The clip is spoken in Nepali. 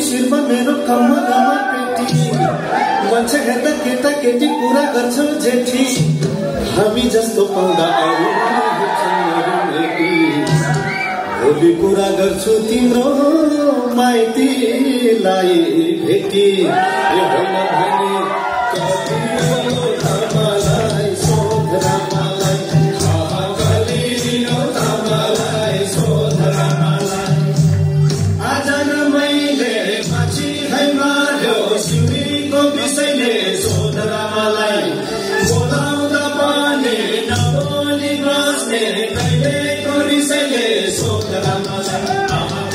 शिरमा मेरो कमरमा पेटी मान्छे हेर्दा केटा केटी पुरा गर्छ जेठी हामी जस्तो पाउँदा अरू भोलि पुरा गर्छु तिम्रो माइतीलाई भेटी यो होइन भने मलाई सोध रामालाई आज न मैले पछि है मार्यो सिउरीको विषयले सोध रामालाई बोलाउँदा पनि नबोली बस्ने कहिलेको विषयले सोध रामालाई